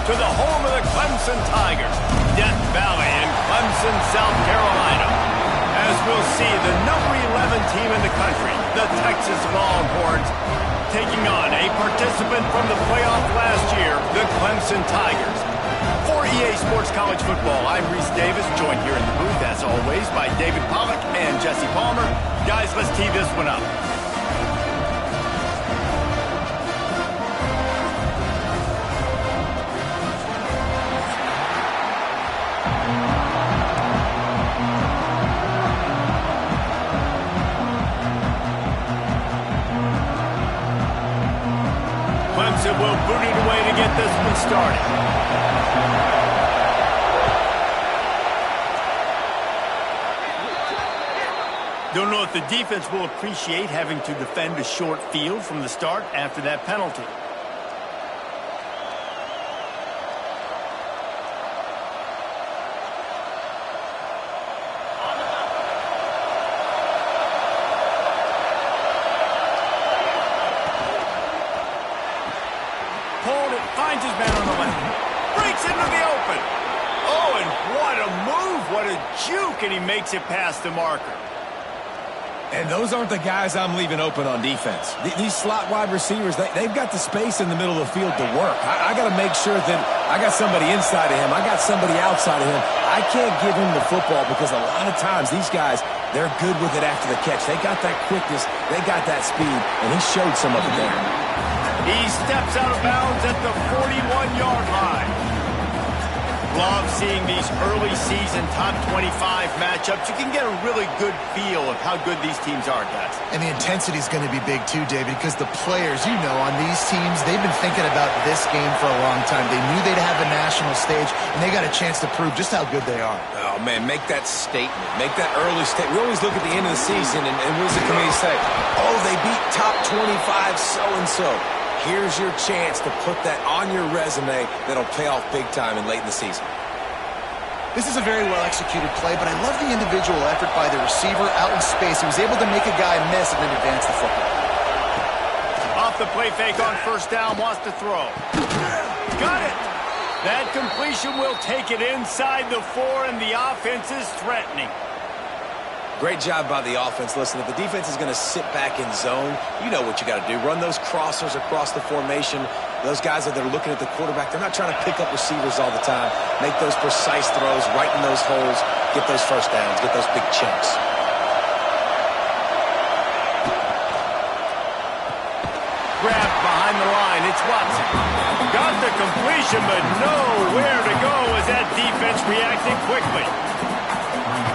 to the home of the Clemson Tigers, Death Valley in Clemson, South Carolina. As we'll see, the number 11 team in the country, the Texas Longhorns, taking on a participant from the playoff last year, the Clemson Tigers. For EA Sports College Football, I'm Reese Davis, joined here in the booth, as always, by David Pollack and Jesse Palmer. Guys, let's tee this one up. Clemson will boot it away to get this one started. Don't know if the defense will appreciate having to defend a short field from the start after that penalty. Finds his man on the left. Breaks into the open. Oh, and what a move. What a juke. And he makes it past the marker. And those aren't the guys I'm leaving open on defense. These slot wide receivers, they've got the space in the middle of the field to work. I got to make sure that I got somebody inside of him. I got somebody outside of him. I can't give him the football because a lot of times these guys, they're good with it after the catch. They got that quickness. They got that speed. And he showed some of it there. He steps out of bounds at the 41-yard line. Love seeing these early season top 25 matchups. You can get a really good feel of how good these teams are, guys. And the intensity is going to be big too, David, because the players, you know, on these teams, they've been thinking about this game for a long time. They knew they'd have a national stage, and they got a chance to prove just how good they are. Oh, man, make that statement. Make that early statement. We always look at the end of the season, and what does the committee say? Oh, they beat top 25 so-and-so. Here's your chance to put that on your resume that'll pay off big time and late in the season. This is a very well-executed play, but I love the individual effort by the receiver out in space. He was able to make a guy miss and then advance the football. Off the play fake on first down, wants to throw. Got it! That completion will take it inside the 4, and the offense is threatening. Great job by the offense. Listen, if the defense is going to sit back in zone, you know what you got to do. Run those crossers across the formation. Those guys that are looking at the quarterback, they're not trying to pick up receivers all the time. Make those precise throws right in those holes. Get those first downs. Get those big chunks. Grabbed behind the line. It's Watson. Got the completion, but nowhere to go as that defense reacted quickly.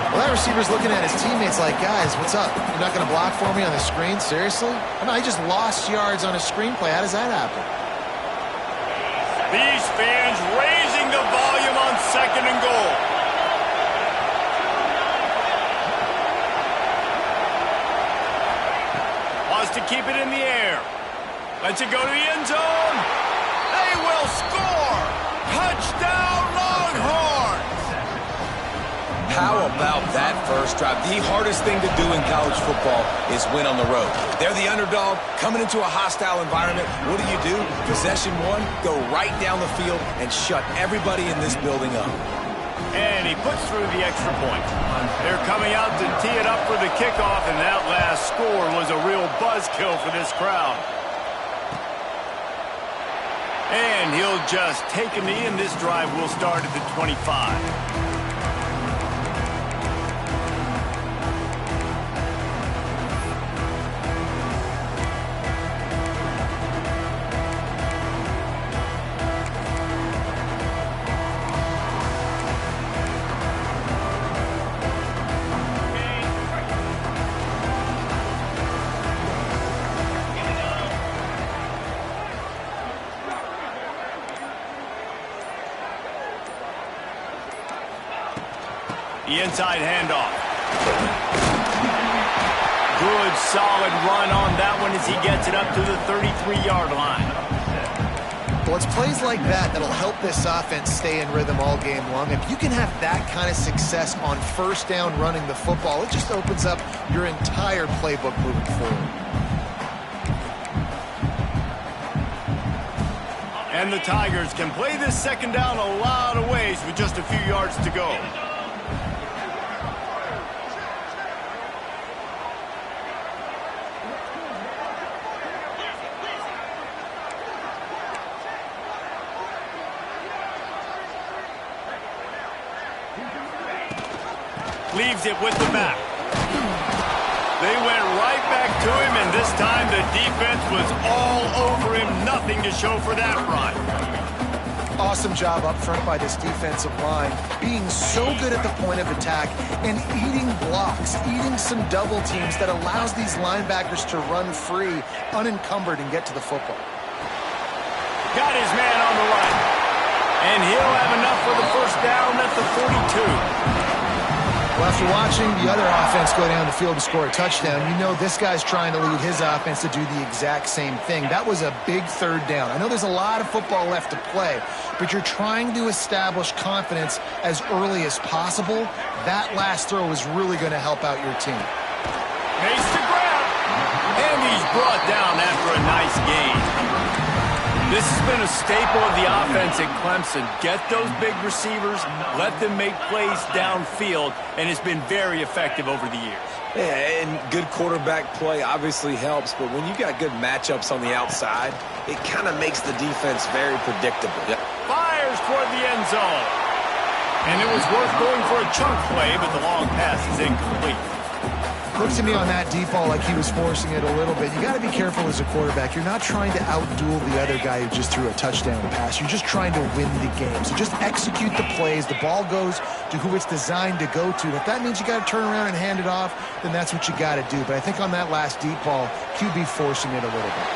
Well, that receiver's looking at his teammates like, guys, what's up? You're not going to block for me on the screen? Seriously? I know, he just lost yards on a screenplay. How does that happen? These fans raising the volume on 2nd and goal. Wants to keep it in the air. Lets it go to the end zone. They will score. Touchdown, Longhorns. How about that first drive? The hardest thing to do in college football is win on the road. They're the underdog, coming into a hostile environment. What do? Possession 1, go right down the field and shut everybody in this building up. And he puts through the extra point. They're coming out to tee it up for the kickoff, and that last score was a real buzzkill for this crowd. And he'll just take a knee, and this drive will start at the 25. The inside handoff. Good, solid run on that one as he gets it up to the 33-yard line. Well, it's plays like that that'll help this offense stay in rhythm all game long. If you can have that kind of success on first down running the football, it just opens up your entire playbook moving forward. And the Tigers can play this second down a lot of ways with just a few yards to go. Leaves it with the back. They went right back to him, and this time the defense was all over him. Nothing to show for that run. Awesome job up front by this defensive line, being so good at the point of attack and eating blocks, eating some double teams that allows these linebackers to run free, unencumbered, and get to the football. Got his man on the right. And he'll have enough for the first down at the 42. Well, after watching the other offense go down the field to score a touchdown, you know this guy's trying to lead his offense to do the exact same thing. That was a big third down. I know there's a lot of football left to play, but you're trying to establish confidence as early as possible. That last throw is really going to help out your team. Makes the grab. And he's brought down after a nice gain. This has been a staple of the offense at Clemson. Get those big receivers, let them make plays downfield, and it's been very effective over the years. Yeah, and good quarterback play obviously helps, but when you got good matchups on the outside, it kind of makes the defense very predictable. Fires toward the end zone. And it was worth going for a chunk play, but the long pass is incomplete. Looks to me on that deep ball like he was forcing it a little bit. You got to be careful as a quarterback. You're not trying to outduel the other guy who just threw a touchdown pass. You're just trying to win the game. So just execute the plays. The ball goes to who it's designed to go to. If that means you got to turn around and hand it off, then that's what you got to do. But I think on that last deep ball, QB forcing it a little bit.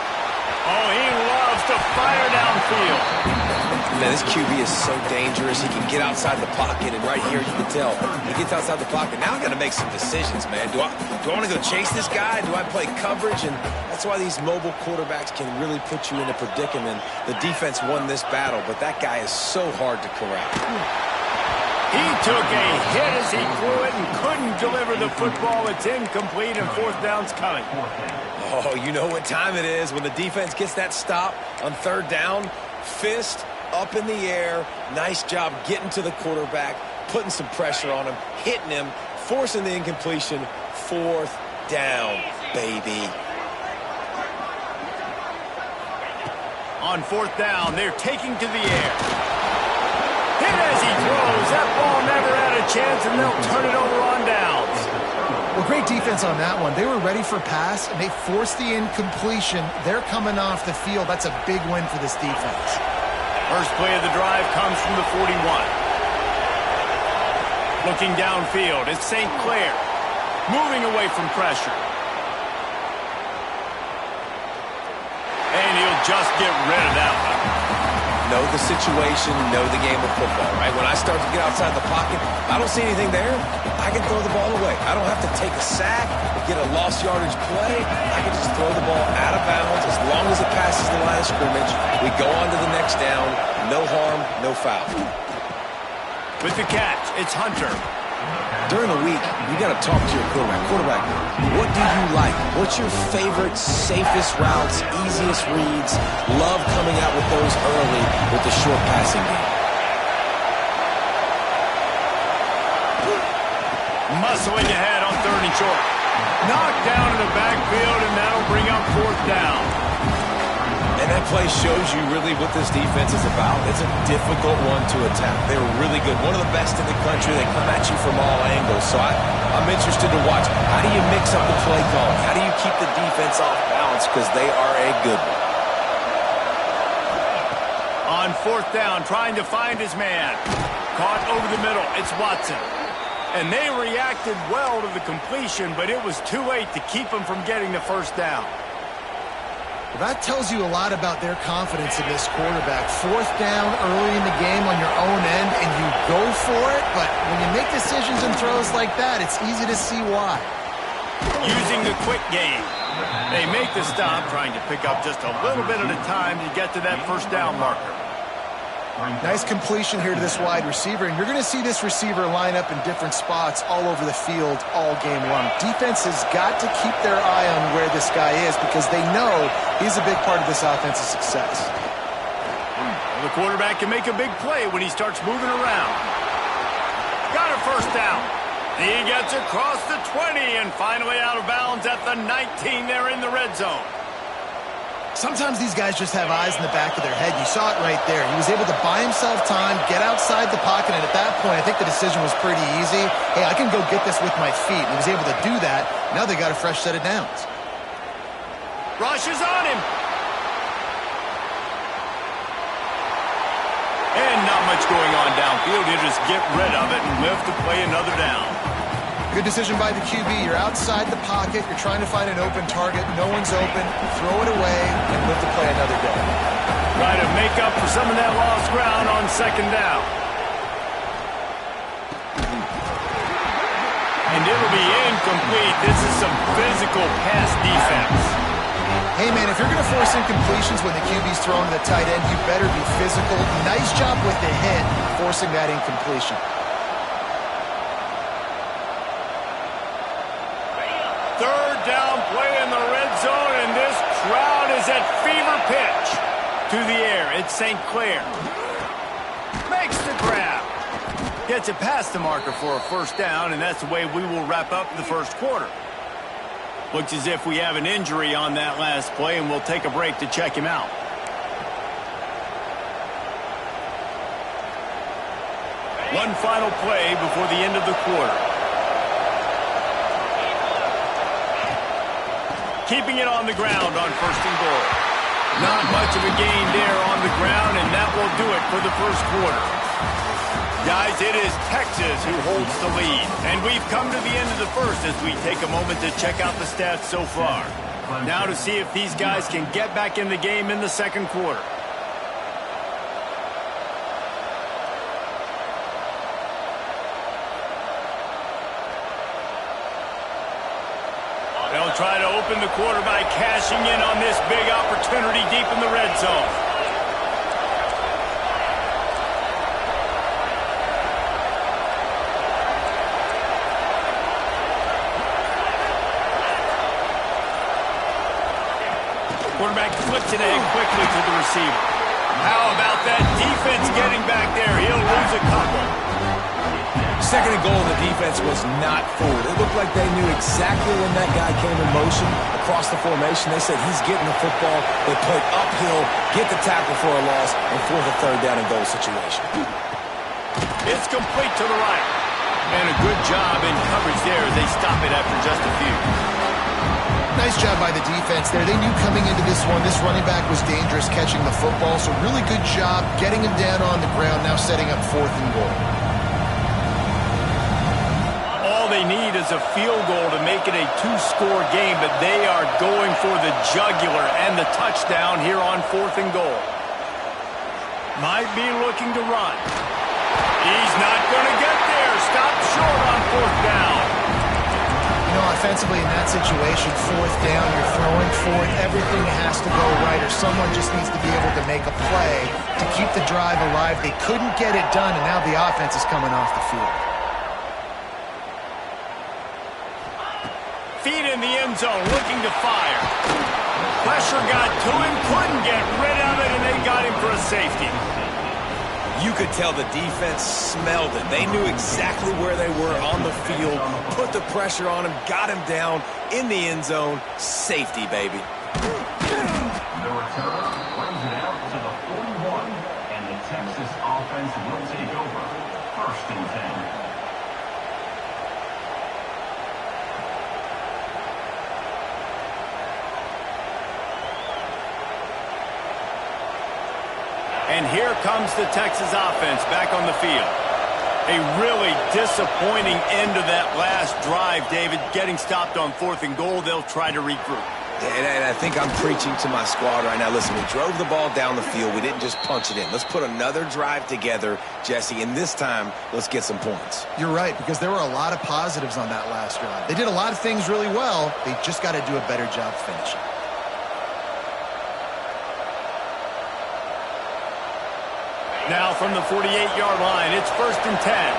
Oh, he loves to fire downfield. Man, this QB is so dangerous. He can get outside the pocket, and right here you can tell he gets outside the pocket. Now I got to make some decisions, man. Do I want to go chase this guy? Do I play coverage? And that's why these mobile quarterbacks can really put you in a predicament. The defense won this battle, but that guy is so hard to corral. He took a hit as he threw it and couldn't deliver the football. It's incomplete, and fourth down's coming. Oh, you know what time it is when the defense gets that stop on third down. Fist up in the air. Nice job getting to the quarterback, putting some pressure on him, hitting him, forcing the incompletion. Fourth down, baby. On fourth down, they're taking to the air. Hit as he throws. That ball never had a chance, and they'll turn it over on downs. Well, great defense on that one. They were ready for pass, and they forced the incompletion. They're coming off the field. That's a big win for this defense. First play of the drive comes from the 41. Looking downfield, it's St. Clair. Moving away from pressure. And he'll just get rid of that one. Know the situation, know the game of football, right? When I start to get outside the pocket, I don't see anything there, I can throw the ball away. I don't have to take a sack or get a lost yardage play. I can just throw the ball out of bounds as long as it passes the line of scrimmage. We go on to the next down. No harm, no foul. With the catch, it's Hunter. During the week, you got to talk to your quarterback. Quarterback, what do you like? What's your favorite, safest routes, easiest reads? Love coming out with those early with the short passing game. Muscling ahead on third and short. Knocked down in the backfield, and that'll bring up fourth down. And that play shows you really what this defense is about. It's a difficult one to attack. They're really good. One of the best in the country. They come at you from all angles. So I'm interested to watch. How do you mix up the play calling? How do you keep the defense off balance? Because they are a good one. On fourth down, trying to find his man. Caught over the middle. It's Watson. And they reacted well to the completion, but it was too late to keep him from getting the first down. Well, that tells you a lot about their confidence in this quarterback. Fourth down early in the game on your own end, and you go for it, but when you make decisions and throws like that, it's easy to see why. Using the quick game. They make the stop, trying to pick up just a little bit at a time to get to that first down marker. Nice completion here to this wide receiver, and you're going to see this receiver line up in different spots all over the field all game long. Defense has got to keep their eye on where this guy is because they know he's a big part of this offense's success. Well, the quarterback can make a big play when he starts moving around. Got a first down. He gets across the 20 and finally out of bounds at the 19 there in the red zone. Sometimes these guys just have eyes in the back of their head. You saw it right there. He was able to buy himself time, get outside the pocket, and at that point, I think the decision was pretty easy. Hey, I can go get this with my feet. And he was able to do that. Now they got a fresh set of downs. Rush is on him. And not much going on downfield. You just get rid of it and live to play another down. Good decision by the QB. You're outside the pocket. You're trying to find an open target. No one's open. Throw it away and live to play another day. Try to make up for some of that lost ground on second down. And it'll be incomplete. This is some physical pass defense. Hey, man, if you're going to force incompletions when the QB's throwing to the tight end, you better be physical. Nice job with the hit, forcing that incompletion. Third down play in the red zone, and this crowd is at fever pitch. To the air, it's St. Clair. Makes the grab. Gets it past the marker for a first down, and that's the way we will wrap up the first quarter. Looks as if we have an injury on that last play, and we'll take a break to check him out. One final play before the end of the quarter. Keeping it on the ground on first and goal. Not much of a gain there on the ground, and that will do it for the first quarter. Guys, it is Texas who holds the lead, and we've come to the end of the first as we take a moment to check out the stats so far. Now to see if these guys can get back in the game in the second quarter. They'll try to open the quarter by cashing in on this big opportunity deep in the red zone. Quarterback flips it ahead quickly to the receiver. How about that defense getting back there? He'll lose a couple. Second and goal, the defense was not fooled. It looked like they knew exactly when that guy came in motion across the formation. They said he's getting the football. They played uphill, get the tackle for a loss, and force a third down and goal situation. It's complete to the right. And a good job in coverage there as they stop it after just a few. Nice job by the defense there. They knew coming into this one, this running back was dangerous catching the football, so really good job getting him down on the ground, now setting up fourth and goal. All they need is a field goal to make it a two-score game, but they are going for the jugular and the touchdown here on fourth and goal. Might be looking to run. He's not going to get there. Stop short on fourth down. You know, offensively in that situation, fourth down, you're throwing for it. Everything has to go right, or someone just needs to be able to make a play to keep the drive alive. They couldn't get it done, and now the offense is coming off the field. Feet in the end zone, looking to fire. Pressure got to him, couldn't get rid of it, and they got him for a safety. You could tell the defense smelled it. They knew exactly where they were on the field, put the pressure on him, got him down in the end zone. Safety, baby. The return brings it out to the 41, and the Texas offense will take over. First and 10. And here comes the Texas offense back on the field. A really disappointing end to that last drive, David. Getting stopped on fourth and goal, they'll try to regroup. And I think I'm preaching to my squad right now. Listen, we drove the ball down the field. We didn't just punch it in. Let's put another drive together, Jesse, and this time, let's get some points. You're right, because there were a lot of positives on that last drive. They did a lot of things really well. They just got to do a better job finishing. Now from the 48-yard line, it's first and 10.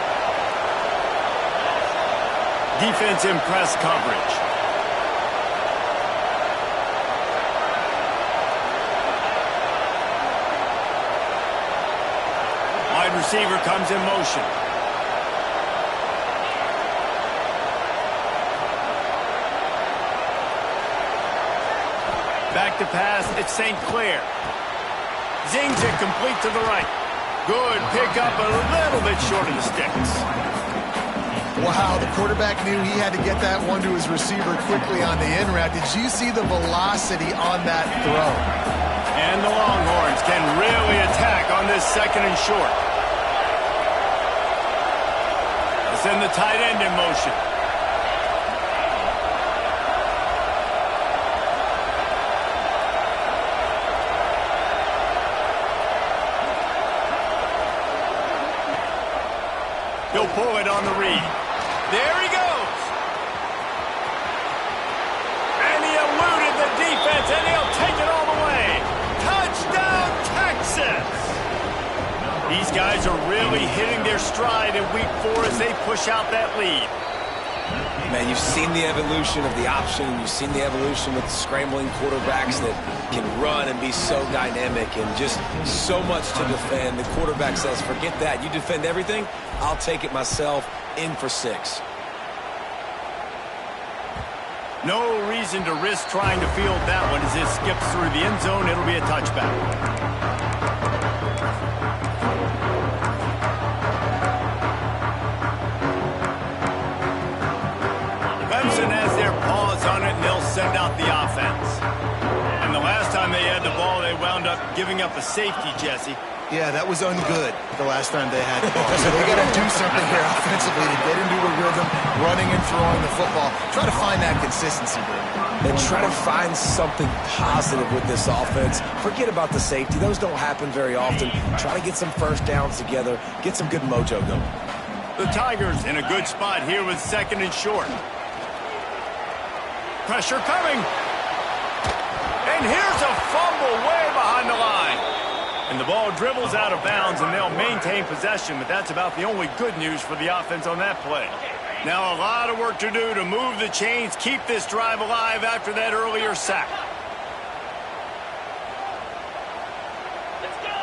Defense in press coverage. receiver comes in motion. Back to pass, it's St. Clair. Zings it complete to the right. Good pickup, a little bit short of the sticks. Wow, the quarterback knew he had to get that one to his receiver quickly on the in route. Did you see the velocity on that throw? And the Longhorns can really attack on this second and short. Let's send the tight end in motion. He'll pull it on the read. There he goes. And he eluded the defense, and he'll take it all the way. Touchdown, Texas! These guys are really hitting their stride in week 4 as they push out that lead. Man, you've seen the evolution of the option. You've seen the evolution with scrambling quarterbacks that can run and be so dynamic and just so much to defend. The quarterback says, forget that. You defend everything, I'll take it myself. In for 6. No reason to risk trying to field that one as it skips through the end zone. It'll be a touchback. Clemson has their paws on it, and they'll send out the offense. And the last time they had the ball, they wound up giving up a safety, Jesse. Yeah, that was ungood the last time they had the ball. So they got to do something here offensively to get into a rhythm, running and throwing the football. Try to find that consistency, Brady. And try to find something positive with this offense. Forget about the safety. Those don't happen very often. Try to get some first downs together, get some good mojo going. The Tigers in a good spot here with second and short. Pressure coming. And here's a fumble way behind the line. And the ball dribbles out of bounds, and they'll maintain possession, but that's about the only good news for the offense on that play. Now a lot of work to do to move the chains, keep this drive alive after that earlier sack. Let's go!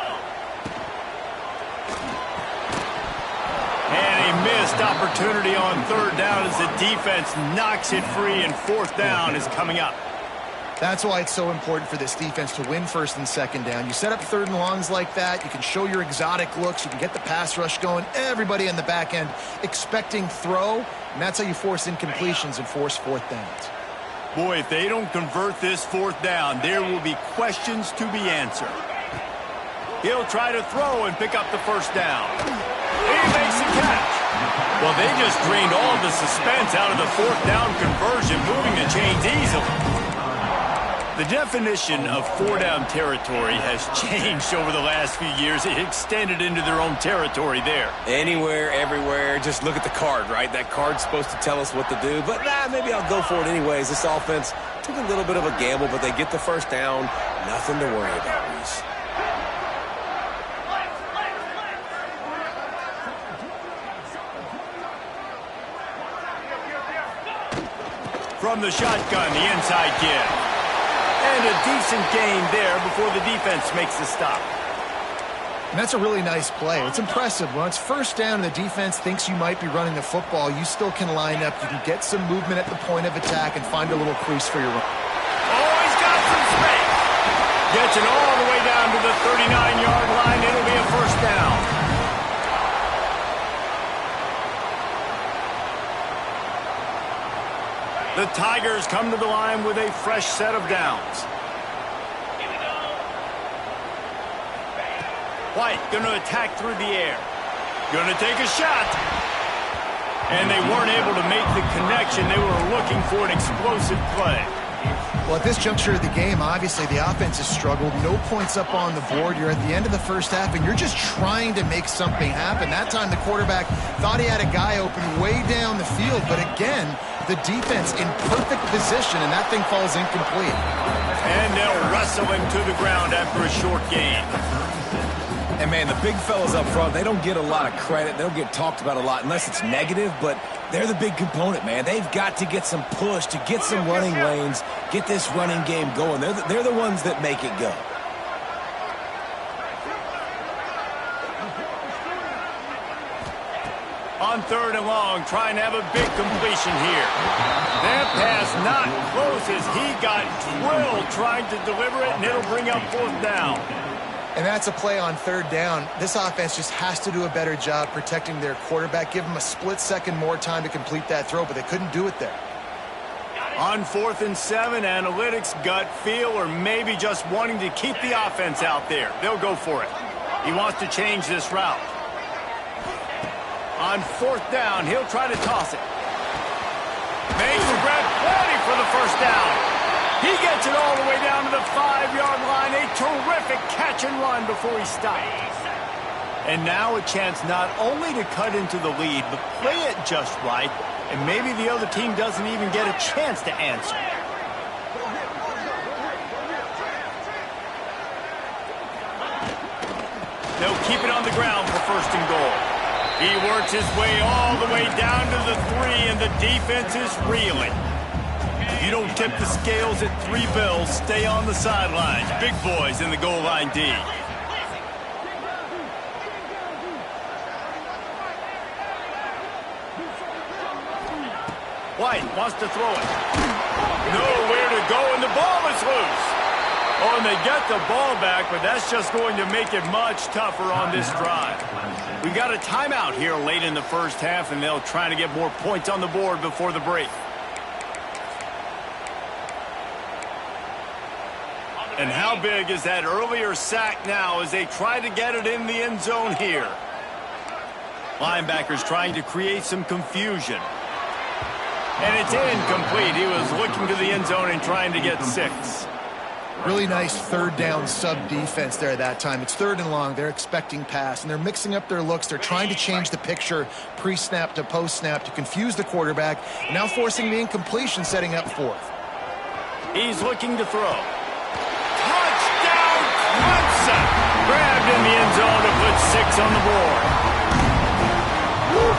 And a missed opportunity on third down as the defense knocks it free, and fourth down is coming up. That's why it's so important for this defense to win first and second down. You set up third and longs like that, you can show your exotic looks, you can get the pass rush going, everybody in the back end expecting throw, and that's how you force incompletions and force fourth downs. Boy, if they don't convert this fourth down, there will be questions to be answered. He'll try to throw and pick up the first down. He makes the catch. Well, they just drained all the suspense out of the fourth down conversion, moving the chains easily. The definition of four-down territory has changed over the last few years. It extended into their own territory there. Anywhere, everywhere, just look at the card, right? That card's supposed to tell us what to do, but maybe I'll go for it anyways. This offense took a little bit of a gamble, but they get the first down. Nothing to worry about, Reese. From the shotgun, the inside give. And a decent gain there before the defense makes the stop. And that's a really nice play. It's impressive. When it's first down and the defense thinks you might be running the football, you still can line up. You can get some movement at the point of attack and find a little crease for your run. Oh, he's got some space. Gets it all the way down to the 39-yard line. It'll be a first down. The Tigers come to the line with a fresh set of downs. Here we go. White going to attack through the air. Going to take a shot. And they weren't able to make the connection. They were looking for an explosive play. Well, at this juncture of the game, obviously the offense has struggled. No points up on the board. You're at the end of the first half, and you're just trying to make something happen. That time the quarterback thought he had a guy open way down the field, but again, the defense in perfect position, and that thing falls incomplete. And they'll wrestle him to the ground after a short gain. And, man, the big fellas up front, they don't get a lot of credit. They don't get talked about a lot unless it's negative, but they're the big component, man. They've got to get some push, to get some running lanes, get this running game going. They're the ones that make it go. On 3rd and long, trying to have a big completion here. That pass not close as he got drilled trying to deliver it, and it'll bring up 4th down. And that's a play on 3rd down. This offense just has to do a better job protecting their quarterback. Give them a split second more time to complete that throw, but they couldn't do it there. On 4th and 7, analytics, gut feel, or maybe just wanting to keep the offense out there. They'll go for it. He wants to change this route. On 4th down, he'll try to toss it. Makes the grab plenty for the 1st down. He gets it all the way down to the 5-yard line. A terrific catch and run before he stops. And now a chance not only to cut into the lead, but play it just right, and maybe the other team doesn't even get a chance to answer. They'll keep it on the ground for 1st and goal. He works his way all the way down to the 3, and the defense is reeling. You don't tip the scales at 3 bills. Stay on the sidelines. Big boys in the goal line D. White wants to throw it. Nowhere to go, and the ball is loose. Oh, and they get the ball back, but that's just going to make it much tougher on this drive. We got a timeout here late in the 1st half, and they'll try to get more points on the board before the break. And how big is that earlier sack now as they try to get it in the end zone here? Linebackers trying to create some confusion. And it's incomplete. He was looking to the end zone and trying to get 6. Really nice 3rd down sub-defense there that time. It's 3rd and long. They're expecting pass, and they're mixing up their looks. They're trying to change the picture pre-snap to post-snap to confuse the quarterback, and now forcing the incompletion, setting up 4th. He's looking to throw. Touchdown, Clemson! Grabbed in the end zone to put 6 on the board.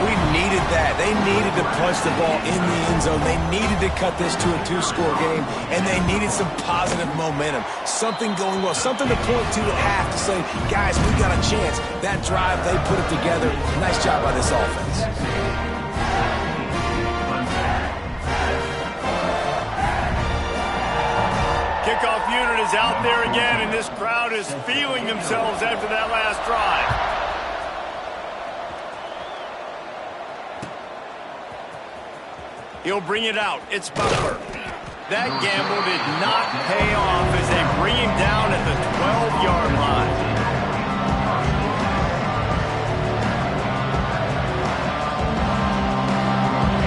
We needed that. They needed to punch the ball in the end zone. They needed to cut this to a 2-score game, and they needed some positive momentum. Something going well, something to point to at half to say, guys, we got a chance. That drive, they put it together. Nice job by this offense. Kickoff unit is out there again, and this crowd is feeling themselves after that last drive. He'll bring it out. It's Butler. That gamble did not pay off as they bring him down at the 12-yard line.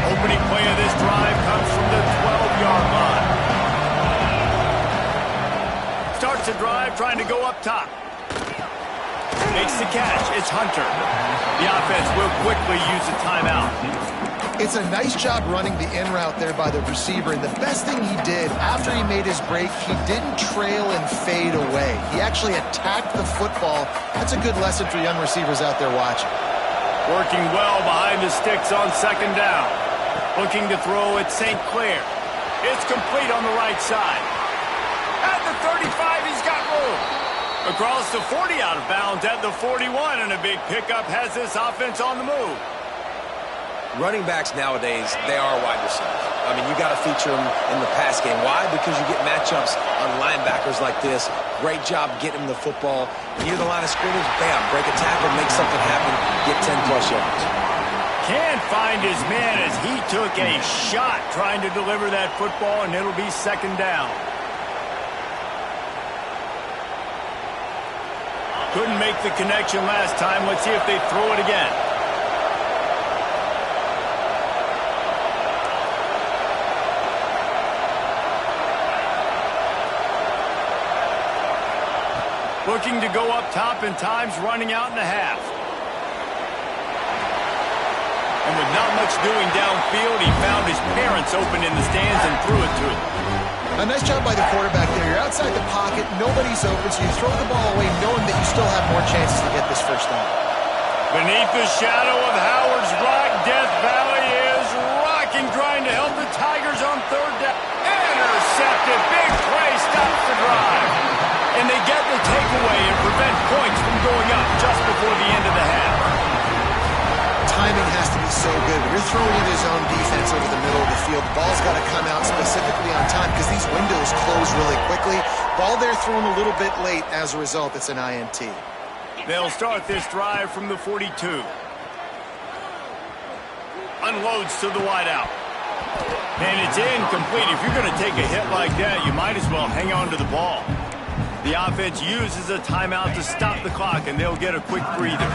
Opening play of this drive comes from the 12-yard line. Starts the drive trying to go up top. Makes the catch. It's Hunter. The offense will quickly use a timeout. It's a nice job running the in route there by the receiver, and the best thing he did after he made his break, he didn't trail and fade away. He actually attacked the football. That's a good lesson for young receivers out there watching. Working well behind the sticks on 2nd down. Looking to throw at St. Clair. It's complete on the right side. At the 35, he's got room. Across the 40, out of bounds at the 41, and a big pickup has this offense on the move. Running backs nowadays, they are wide receivers. I mean, you got to feature them in the pass game. Why? Because you get matchups on linebackers like this. Great job getting them the football. Near the line of scrimmage, bam, break a tackle, make something happen, get 10-plus yards. Can't find his man as he took a shot trying to deliver that football, and it'll be 2nd down. Couldn't make the connection last time. Let's see if they throw it again. Looking to go up top, and time's running out in the half. And with not much doing downfield, he found his parents open in the stands and threw it to him. A nice job by the quarterback there. You're outside the pocket, nobody's open, so you throw the ball away knowing that you still have more chances to get this 1st down. Beneath the shadow of Howard's Rock, Death Valley is rocking, trying to help the Tigers on 3rd down. Intercepted. Big play stops the drive. And they get the takeaway and prevent points from going up just before the end of the half. timing has to be so good. When you're throwing into zone defense over the middle of the field, the ball's got to come out specifically on time because these windows close really quickly. Ball there thrown a little bit late. As a result, it's an INT. They'll start this drive from the 42. Unloads to the wideout. And it's incomplete. If you're going to take a hit like that, you might as well hang on to the ball. The offense uses a timeout to stop the clock, and they'll get a quick breather.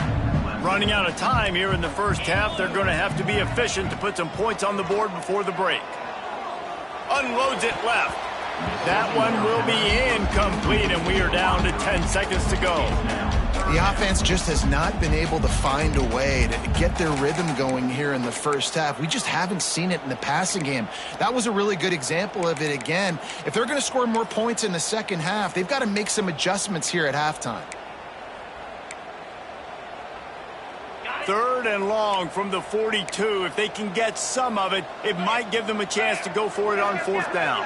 Running out of time here in the first half, they're going to have to be efficient to put some points on the board before the break. Unloads it left. That one will be incomplete, and we are down to 10 seconds to go. The offense just has not been able to find a way to get their rhythm going here in the first half. We just haven't seen it in the passing game. That was a really good example of it again. If they're going to score more points in the second half, they've got to make some adjustments here at halftime. Third and long from the 42. If they can get some of it, it might give them a chance to go for it on fourth down.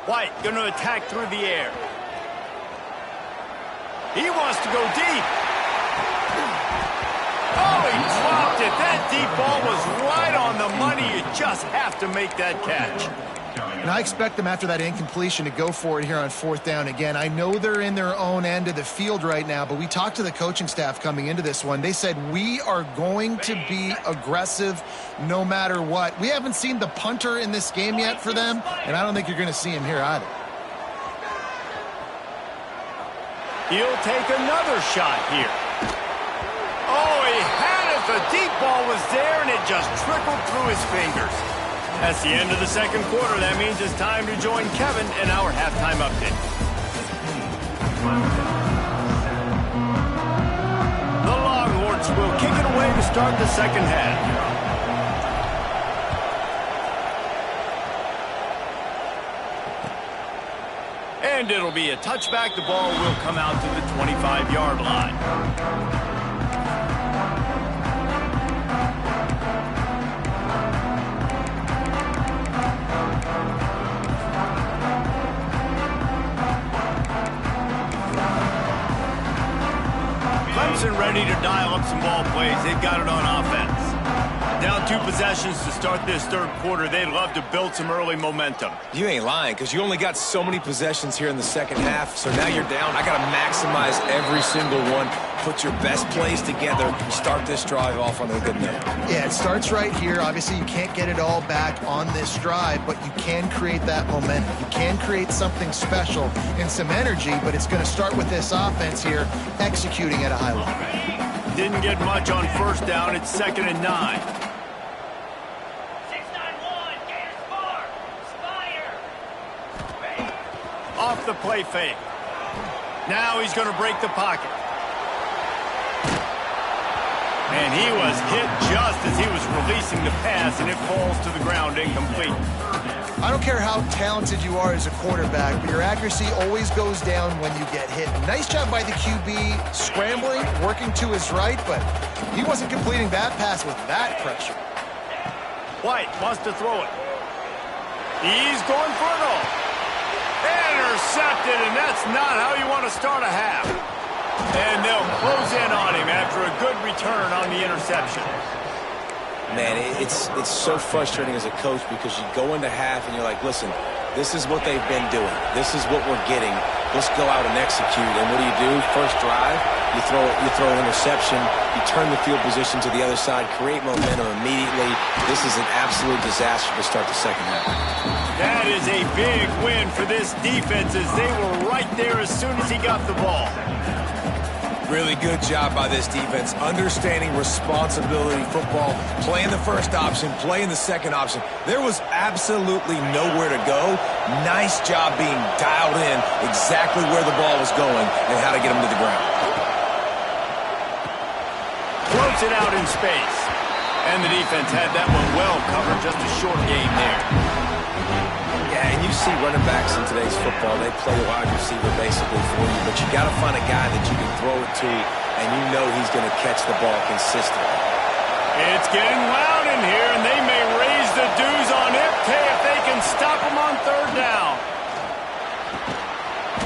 White going to attack through the air. He wants to go deep. Oh, he dropped it. That deep ball was right on the money. You just have to make that catch. And I expect them after that incompletion to go for it here on fourth down again. I know they're in their own end of the field right now, but we talked to the coaching staff coming into this one. They said, we are going to be aggressive no matter what. We haven't seen the punter in this game yet for them, and I don't think you're going to see him here either. He'll take another shot here. Oh, he had it. The deep ball was there, and it just trickled through his fingers. That's the end of the second quarter. That means it's time to join Kevin in our halftime update. The Longhorns will kick it away to start the second half. And it'll be a touchback. The ball will come out to the 25-yard line. Ready to dial up some ball plays. They've got it on offense. Down 2 possessions to start this third quarter. They'd love to build some early momentum. You ain't lying, because you only got so many possessions here in the second half, so now you're down. I got to maximize every single one. Put your best plays together. Start this drive off on a good note. Yeah, it starts right here. Obviously, you can't get it all back on this drive, but you can create that momentum. You can create something special and some energy, but it's going to start with this offense here executing at a high level. Didn't get much on first down. It's 2nd and 9. Off the play fake. Now he's going to break the pocket. And he was hit just as he was releasing the pass, and it falls to the ground incomplete. I don't care how talented you are as a quarterback, but your accuracy always goes down when you get hit. Nice job by the QB scrambling, working to his right, but he wasn't completing that pass with that pressure. White wants to throw it. He's going for it all. Intercepted, and that's not how you want to start a half. And they'll close in on him after a good return on the interception. Man, it's so frustrating as a coach because you go into half and you're like, listen, this is what they've been doing. This is what we're getting. Let's go out and execute. And what do? First drive, you throw an interception, you turn the field position to the other side, create momentum immediately. This is an absolute disaster to start the second half. That is a big win for this defense as they were right there as soon as he got the ball. Really good job by this defense, understanding responsibility football, playing the first option, playing the second option. There was absolutely nowhere to go. Nice job being dialed in exactly where the ball was going and how to get him to the ground. Floats it out in space. And the defense had that one well covered, just a short game there. Yeah, and you see running backs in today's football, they play wide receiver basically for you, but you got to find a guy that you can throw it to, and you know he's going to catch the ball consistently. It's getting loud in here, and they may raise the dues on Ncaa if they can stop him on third down.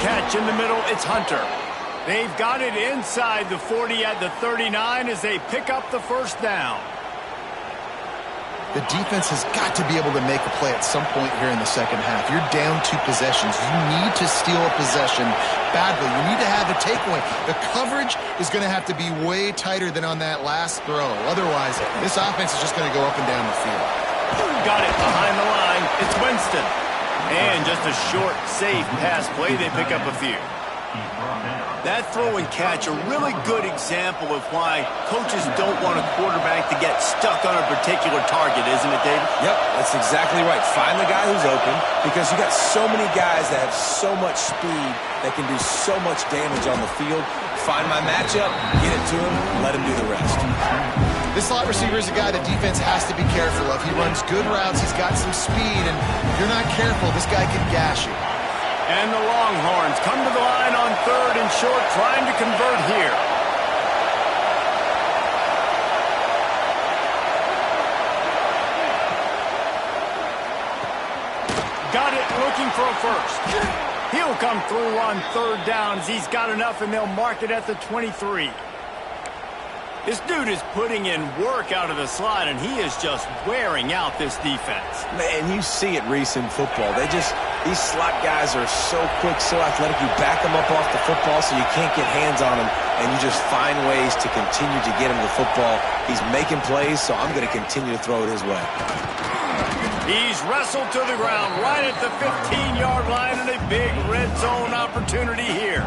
Catch in the middle, it's Hunter. They've got it inside the 40 at the 39 as they pick up the first down. The defense has got to be able to make a play at some point here in the second half. You're down 2 possessions. You need to steal a possession badly. You need to have a takeaway. The coverage is going to have to be way tighter than on that last throw. Otherwise, this offense is just going to go up and down the field. Got it behind the line. It's Winston. And just a short, safe pass play. They pick up a few. That throw and catch, a really good example of why coaches don't want a quarterback to get stuck on a particular target, isn't it, David? Yep, that's exactly right. Find the guy who's open, because you got so many guys that have so much speed that can do so much damage on the field. Find my matchup, get it to him, let him do the rest. This slot receiver is a guy the defense has to be careful of. He runs good routes, he's got some speed, and if you're not careful, this guy can gash you. And the Longhorns come to the line on 3rd and short, trying to convert here. Got it, looking for a first. He'll come through on 3rd downs. He's got enough, and they'll mark it at the 23. This dude is putting in work out of the slot, and he is just wearing out this defense. Man, you see it, Reese, in football. These slot guys are so quick, so athletic. You back them up off the football so you can't get hands on them, and you just find ways to continue to get him the football. He's making plays, so I'm going to continue to throw it his way. He's wrestled to the ground right at the 15-yard line, and a big red zone opportunity here.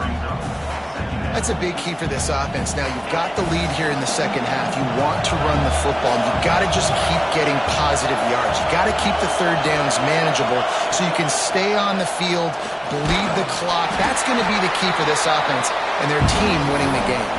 That's a big key for this offense. Now, you've got the lead here in the second half. You want to run the football. You've got to just keep getting positive yards. You've got to keep the 3rd downs manageable so you can stay on the field, bleed the clock. That's going to be the key for this offense and their team winning the game.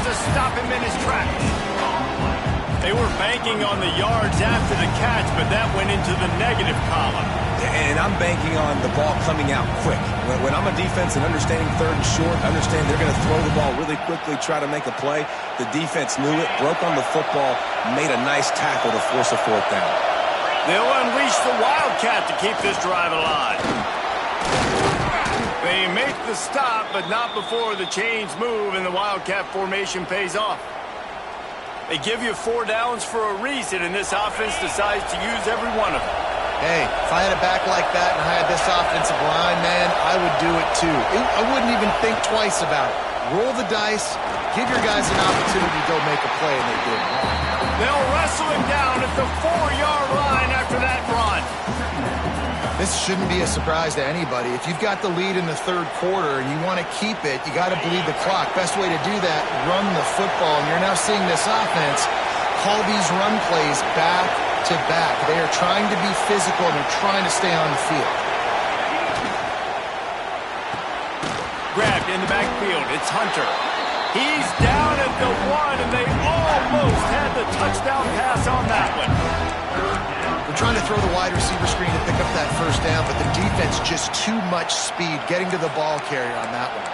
Stop him in his tracks. They were banking on the yards after the catch, but that went into the negative column. And I'm banking on the ball coming out quick. When I'm a defense and understanding 3rd and short, understand they're going to throw the ball really quickly, try to make a play. The defense knew it, broke on the football, made a nice tackle to force a 4th down. They'll unleash the Wildcat to keep this drive alive. They make the stop, but not before the chains move and the Wildcat formation pays off. They give you 4 downs for a reason, and this offense decides to use every one of them. Hey, if I had a back like that and I had this offensive line, man, I would do it too. I wouldn't even think twice about it. Roll the dice, give your guys an opportunity to go make a play, and they did. They'll wrestle him down at the 4-yard line after that run. This shouldn't be a surprise to anybody. If you've got the lead in the 3rd quarter and you want to keep it, you got to bleed the clock. Best way to do that, run the football. And you're now seeing this offense call these run plays back to back. They are trying to be physical, and they're trying to stay on the field. Grabbed in the backfield. It's Hunter. He's down at the 1, and they almost had the touchdown pass on that one. They're trying to throw the wide receiver screen to pick up that 1st down, but the defense just too much speed getting to the ball carrier on that one.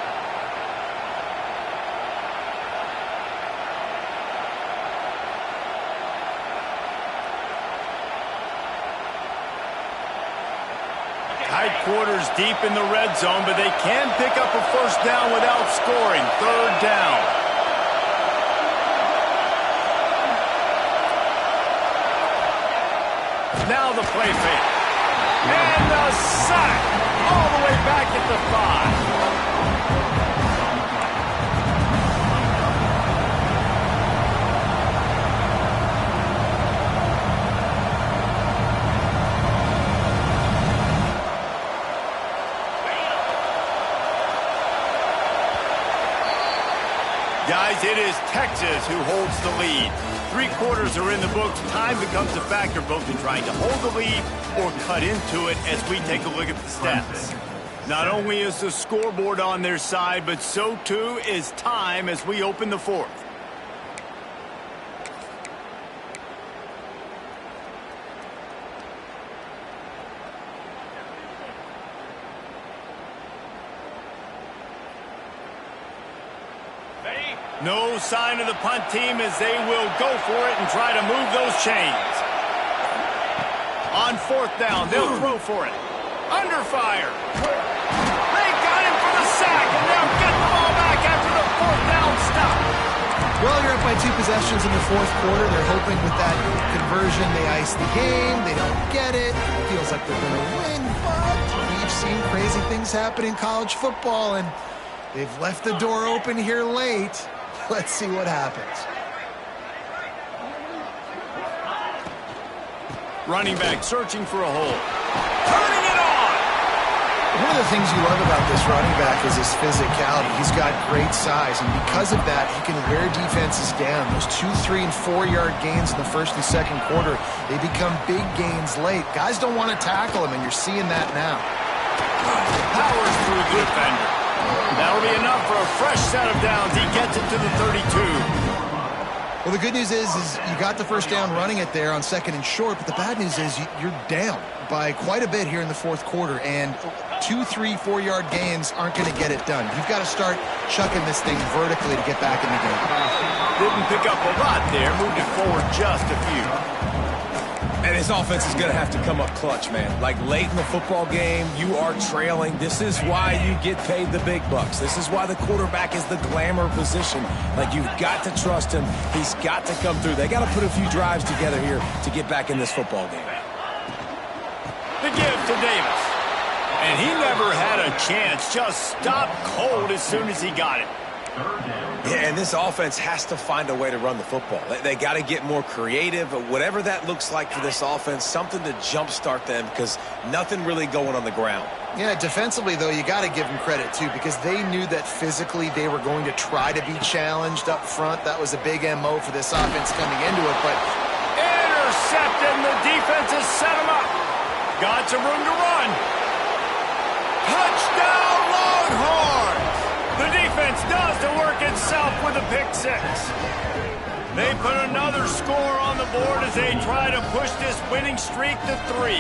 Tight quarters deep in the red zone, but they can pick up a 1st down without scoring. 3rd down. Now the play fake. And the sack all the way back at the 5. Guys, it is Texas who holds the lead. 3 quarters are in the books. Time becomes a factor both in trying to hold the lead or cut into it as we take a look at the stats. Not only is the scoreboard on their side, but so too is time as we open the 4th. No sign of the punt team as they will go for it and try to move those chains. On fourth down, they'll throw for it. Under fire. They got him for the sack, and they'll get the ball back after the fourth down stop. Well, you're up by 2 possessions in the fourth quarter. They're hoping with that conversion they ice the game. They don't get it. Feels like they're going to win, but we've seen crazy things happen in college football, and they've left the door open here late. Let's see what happens. Running back searching for a hole. Turning it on! One of the things you love about this running back is his physicality. He's got great size, and because of that, he can wear defenses down. Those 2, 3, and 4-yard gains in the first and second quarter, they become big gains late. Guys don't want to tackle him, and you're seeing that now. Powers through the defender. That'll be enough for a fresh set of downs. He gets it to the 32. Well, the good news is you got the first down running it there on second and short, but the bad news is you're down by quite a bit here in the fourth quarter, and 2, 3, 4-yard gains aren't going to get it done. You've got to start chucking this thing vertically to get back in the game. Didn't pick up a lot there, moved it forward just a few. And this offense is going to have to come up clutch, man. Like late in the football game, you are trailing. This is why you get paid the big bucks. This is why the quarterback is the glamour position. Like, you've got to trust him. He's got to come through. They got to put a few drives together here to get back in this football game. The give to Davis. And he never had a chance. Just stopped cold as soon as he got it. Yeah, and this offense has to find a way to run the football. They got to get more creative, whatever that looks like for this offense, something to jumpstart them because nothing really going on the ground. Yeah, defensively, though, you got to give them credit, too, because they knew that physically they were going to try to be challenged up front. That was a big MO for this offense coming into it, but intercepted, and the defense has set him up. Got some room to run. Touchdown, Longhorns! The defense does the work itself with a pick six. They put another score on the board as they try to push this winning streak to 3.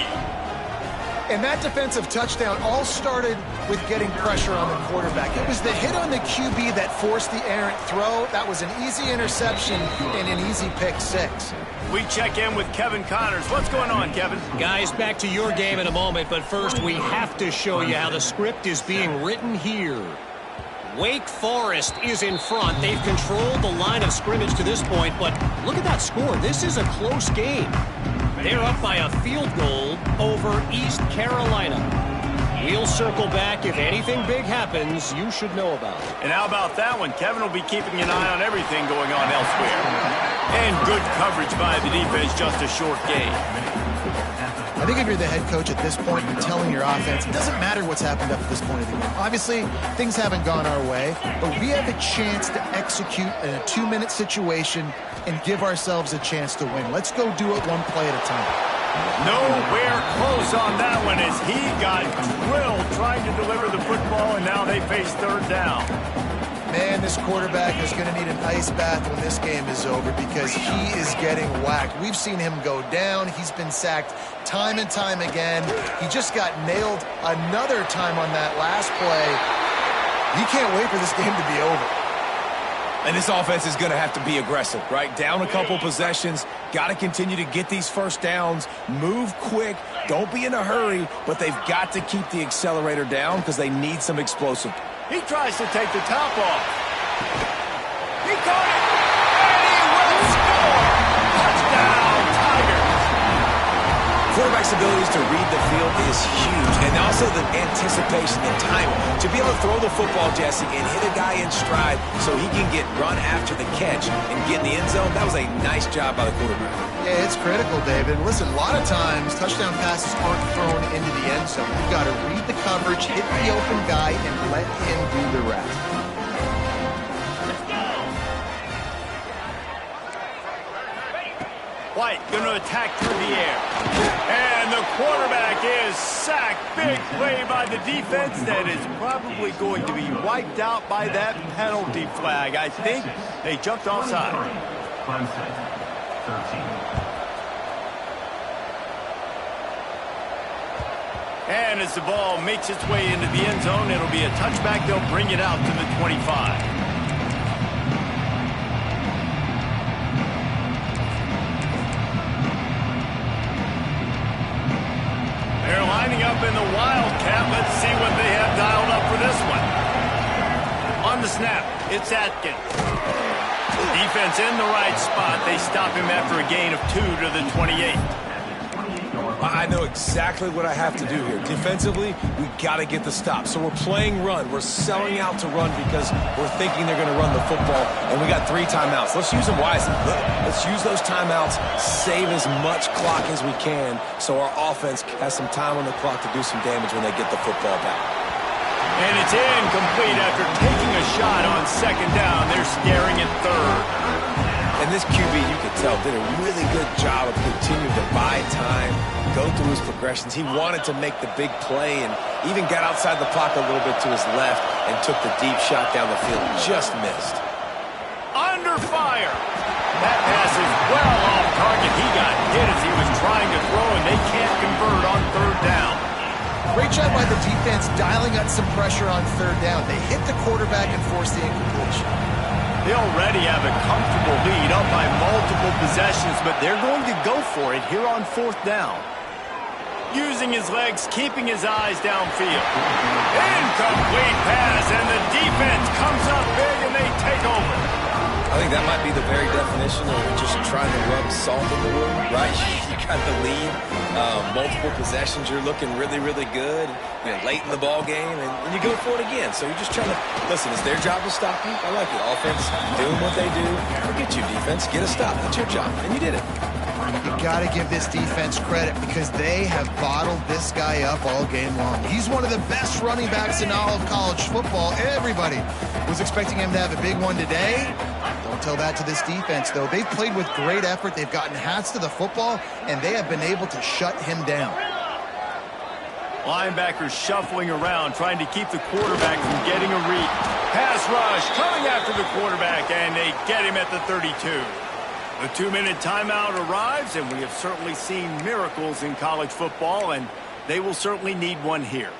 And that defensive touchdown all started with getting pressure on the quarterback. It was the hit on the QB that forced the errant throw. That was an easy interception and an easy pick six. We check in with Kevin Connors. What's going on, Kevin? Guys, back to your game in a moment, but first we have to show you how the script is being written here. Wake Forest is in front. They've controlled the line of scrimmage to this point, but look at that score. This is a close game. They're up by a field goal over East Carolina. We'll circle back. If anything big happens, you should know about it. And how about that one? Kevin will be keeping an eye on everything going on elsewhere. And good coverage by the defense, just a short game. I think if you're the head coach at this point, you're telling your offense, it doesn't matter what's happened up at this point of the game. Obviously, things haven't gone our way, but we have a chance to execute in a 2-minute situation and give ourselves a chance to win. Let's go do it one play at a time. Nowhere close on that one as he got drilled trying to deliver the football, and now they face third down. Man, this quarterback is going to need an ice bath when this game is over because he is getting whacked. We've seen him go down. He's been sacked time and time again. He just got nailed another time on that last play. You can't wait for this game to be over. And this offense is going to have to be aggressive, right? Down a couple possessions, got to continue to get these first downs, move quick, don't be in a hurry, but they've got to keep the accelerator down because they need some explosive. He tries to take the top off. He caught it, and he will score! Touchdown, Tigers! Quarterback's abilities to read the field is huge, and also the anticipation and timing. To be able to throw the football, Jesse, and hit a guy in stride so he can get run after the catch and get in the end zone, that was a nice job by the quarterback. Yeah, it's critical, David. Listen, a lot of times touchdown passes aren't thrown into the end zone. You've got to read the coverage, hit the open guy, and let him do the rest. White going to attack through the air. And the quarterback is sacked. Big play by the defense that is probably going to be wiped out by that penalty flag. I think they jumped offside. Clemson, 13. And as the ball makes its way into the end zone, it'll be a touchback. They'll bring it out to the 25. in the Wildcat. Let's see what they have dialed up for this one. On the snap, it's Atkins. Defense in the right spot. They stop him after a gain of 2 to the 28. I know exactly what I have to do here. Defensively, we got to get the stop. So we're playing run. We're selling out to run because we're thinking they're going to run the football, and we got 3 timeouts. Let's use them wisely. Let's use those timeouts, save as much clock as we can so our offense has some time on the clock to do some damage when they get the football back. And it's incomplete after taking a shot on second down. They're staring at third. And this QB, you could tell, did a really good job of continuing to buy time, go through his progressions. He wanted to make the big play and even got outside the pocket a little bit to his left and took the deep shot down the field. Just missed. Under fire. That pass is well off target. He got hit as he was trying to throw, and they can't convert on third down. Great job by the defense dialing up some pressure on third down. They hit the quarterback and forced the incompletion. They already have a comfortable lead up by multiple possessions, but they're going to go for it here on fourth down. Using his legs, keeping his eyes downfield. Incomplete pass, and the defense comes up big, and they take over. I think that might be the very definition of just trying to rub salt in the wound, right? You got the lead, multiple possessions, you're looking really, really good, late in the ball game, and you go for it again. So you're just trying to, listen, it's their job to stop you. I like it. Offense, doing what they do. Forget you, defense. Get a stop. That's your job, and you did it. You got to give this defense credit because they have bottled this guy up all game long. He's one of the best running backs in all of college football. Everybody was expecting him to have a big one today. Don't tell that to this defense, though. They've played with great effort. They've gotten hats to the football, and they have been able to shut him down. Linebackers shuffling around, trying to keep the quarterback from getting a read. Pass rush coming after the quarterback, and they get him at the 32. The 2-minute timeout arrives, and we have certainly seen miracles in college football, and they will certainly need one here.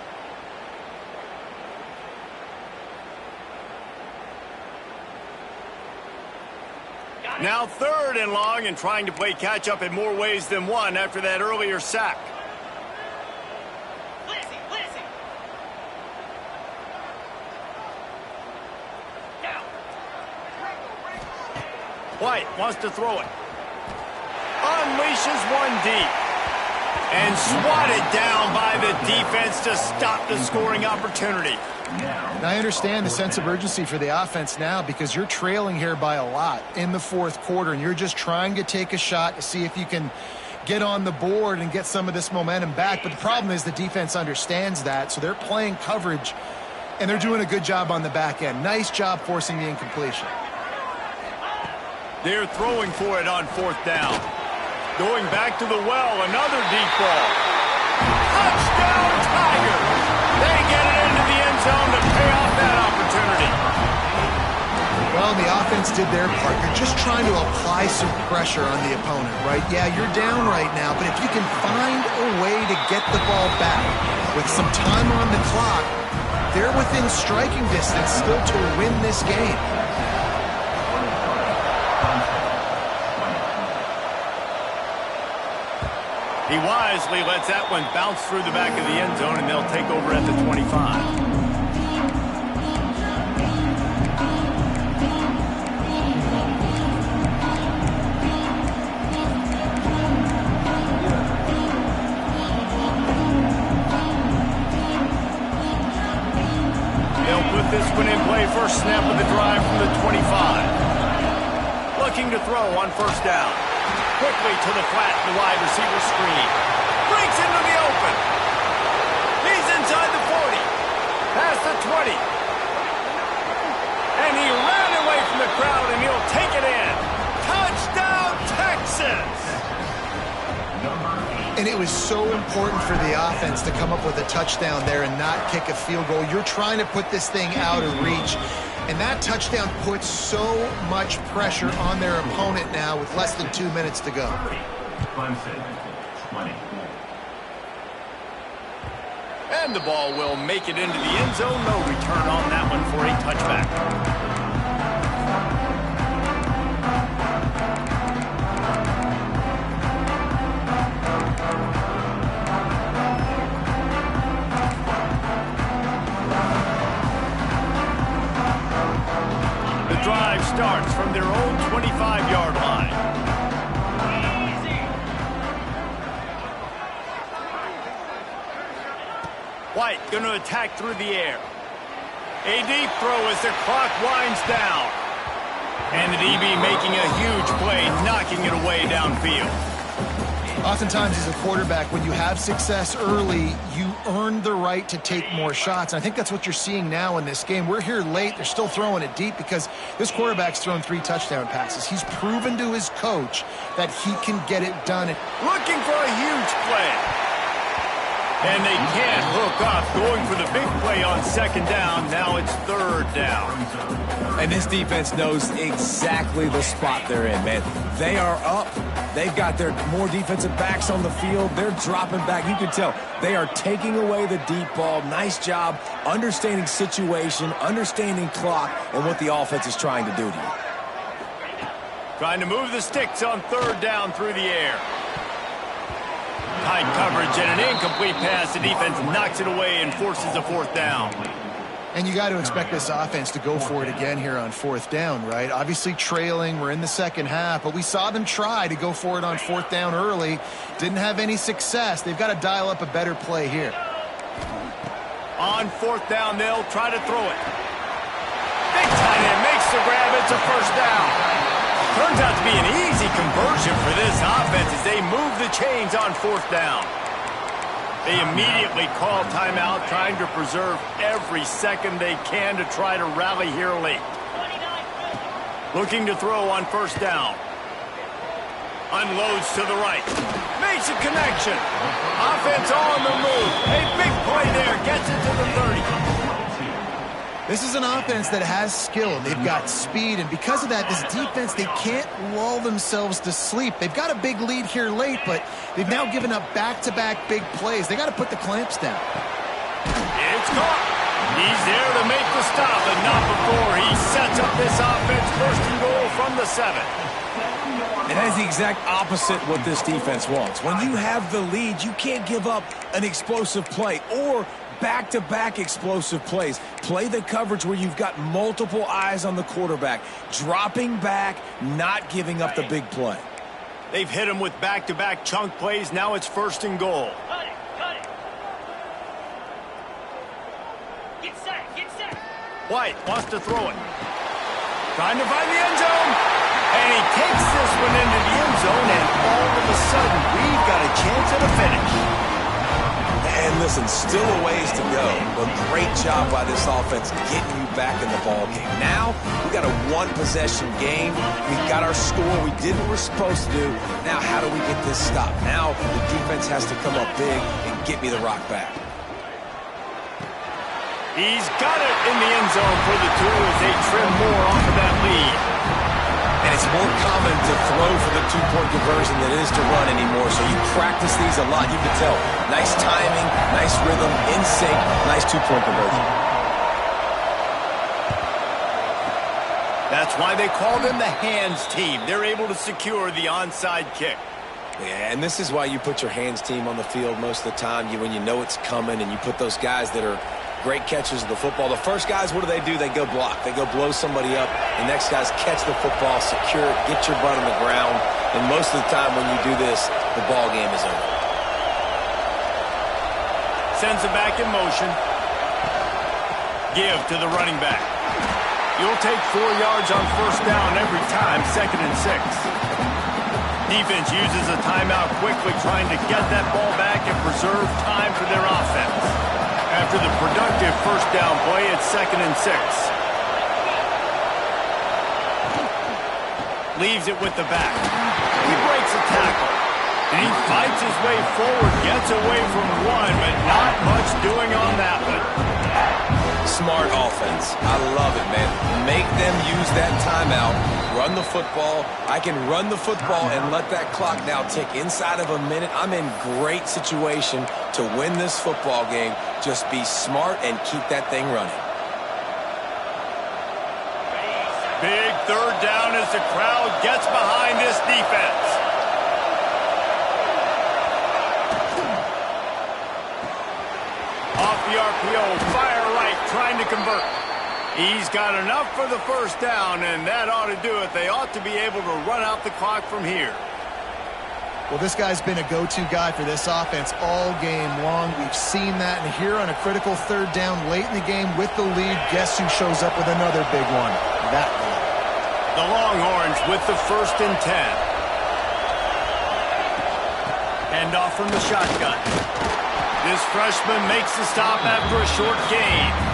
Now 3rd and long, and trying to play catch-up in more ways than one after that earlier sack. White wants to throw it. Unleashes one deep. And swatted down by the defense to stop the scoring opportunity. And I understand the sense of urgency for the offense now because you're trailing here by a lot in the 4th quarter, and you're just trying to take a shot to see if you can get on the board and get some of this momentum back. But the problem is the defense understands that, so they're playing coverage, and they're doing a good job on the back end. Nice job forcing the incompletion. They're throwing for it on 4th down. Going back to the well, another deep ball. Touchdown, Tigers! They get it into the end zone to pay off that opportunity. Well, the offense did their part. You're just trying to apply some pressure on the opponent, right? Yeah, you're down right now, but if you can find a way to get the ball back with some time on the clock, they're within striking distance still to win this game. He wisely lets that one bounce through the back of the end zone, and they'll take over at the 25. They'll put this one in play. First snap of the drive from the 25. Looking to throw on 1st down. Quickly to the flat, the wide receiver screen. Breaks into the open. He's inside the 40. Past the 20. And he ran away from the crowd, and he'll take it in. Touchdown, Texas! And it was so important for the offense to come up with a touchdown there and not kick a field goal. You're trying to put this thing out of reach. And that touchdown puts so much pressure on their opponent now with less than 2 minutes to go. And the ball will make it into the end zone. No return on that one for a touchback. drive starts from their own 25-yard line. White going to attack through the air. A deep throw as the clock winds down. And the DB making a huge play, knocking it away downfield. Oftentimes as a quarterback, when you have success early, you earn the right to take more shots. And I think that's what you're seeing now in this game. We're here late. They're still throwing it deep because this quarterback's thrown 3 touchdown passes. He's proven to his coach that he can get it done. Looking for a huge play. And they can't hook up, going for the big play on second down. Now it's third down. And this defense knows exactly the spot they're in, man. They are up. They've got their more defensive backs on the field. They're dropping back. You can tell they are taking away the deep ball. Nice job understanding situation, understanding clock, and what the offense is trying to do to you. Trying to move the sticks on third down through the air. Tight coverage and an incomplete pass. The defense knocks it away and forces a fourth down. And you got to expect this offense to go for it again here on fourth down, right? Obviously trailing. We're in the second half, but we saw them try to go for it on fourth down early. Didn't have any success. They've got to dial up a better play here. On fourth down, they'll try to throw it. Big tight end makes the grab. It's a first down. Turns out to be an easy conversion for this offense as they move the chains on fourth down. They immediately call timeout, trying to preserve every second they can to try to rally here late. Looking to throw on first down. Unloads to the right. Makes a connection. Offense on the move. A big play there. Gets it to the 30. This is an offense that has skill. They've got speed, and because of that, this defense, they can't lull themselves to sleep. They've got a big lead here late, but they've now given up back-to-back big plays. They got to put the clamps down. It's caught. He's there to make the stop, but not before he sets up this offense. First and goal from the 7. And that is the exact opposite what this defense wants. When you have the lead, you can't give up an explosive play or back-to-back explosive plays. Play the coverage where you've got multiple eyes on the quarterback. Dropping back, not giving up the big play. They've hit him with back-to-back chunk plays. Now it's first and goal. Cut it. Get set. White wants to throw it. Trying to find the end zone. And he takes this one into the end zone, and all of a sudden, we've got a chance at a finish. And listen, still a ways to go, but great job by this offense getting you back in the ball game. Now, we got a one-possession game. We got our score. We did what we're supposed to do. Now, how do we get this stopped? Now, the defense has to come up big and get me the rock back. He's got it in the end zone for the 2 as they trim more off of that lead. And it's more common to throw for the 2-point conversion than it is to run anymore. So you practice these a lot. You can tell. Nice timing, nice rhythm, in sync, nice 2-point conversion. That's why they call them the hands team. They're able to secure the onside kick. Yeah, and this is why you put your hands team on the field most of the time. When you know it's coming and you put those guys that are great catches of the football. The first guys, what do? They go block. They go blow somebody up. The next guys catch the football, secure it, get your butt on the ground. And most of the time when you do this, the ball game is over. Sends it back in motion. Give to the running back. You'll take 4 yards on first down every time, 2nd and 6. Defense uses a timeout quickly, trying to get that ball back and preserve time for their offense. After the productive first down play, it's 2nd and 6. Leaves it with the back. He breaks a tackle. And he fights his way forward, gets away from one, but not much doing on that one. Smart offense. I love it, man. Make them use that timeout. Run the football. I can run the football and let that clock now tick inside of a minute. I'm in great situation to win this football game. Just be smart and keep that thing running. Big third down as the crowd gets behind this defense. Off the RPO, fire right, trying to convert. He's got enough for the first down, and that ought to do it. They ought to be able to run out the clock from here. Well, this guy's been a go-to guy for this offense all game long. We've seen that, and here on a critical third down late in the game with the lead, guess who shows up with another big one? That guy. The Longhorns with the 1st and 10. Hand off from the shotgun. This freshman makes the stop after a short gain.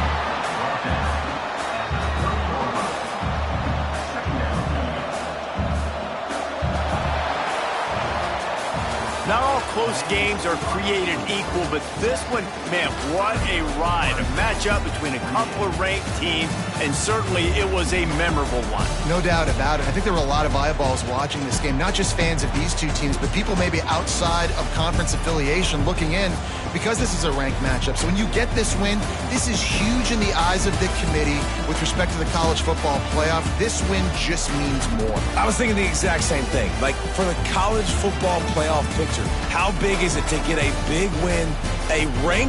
Not all close games are created equal, but this one, man, what a ride. A matchup between a couple of ranked teams, and certainly it was a memorable one. No doubt about it. I think there were a lot of eyeballs watching this game, not just fans of these two teams, but people maybe outside of conference affiliation looking in because this is a ranked matchup. So when you get this win, this is huge in the eyes of the committee with respect to the college football playoff. This win just means more. I was thinking the exact same thing. Like, for the college football playoff picture, how big is it to get a big win, a ranked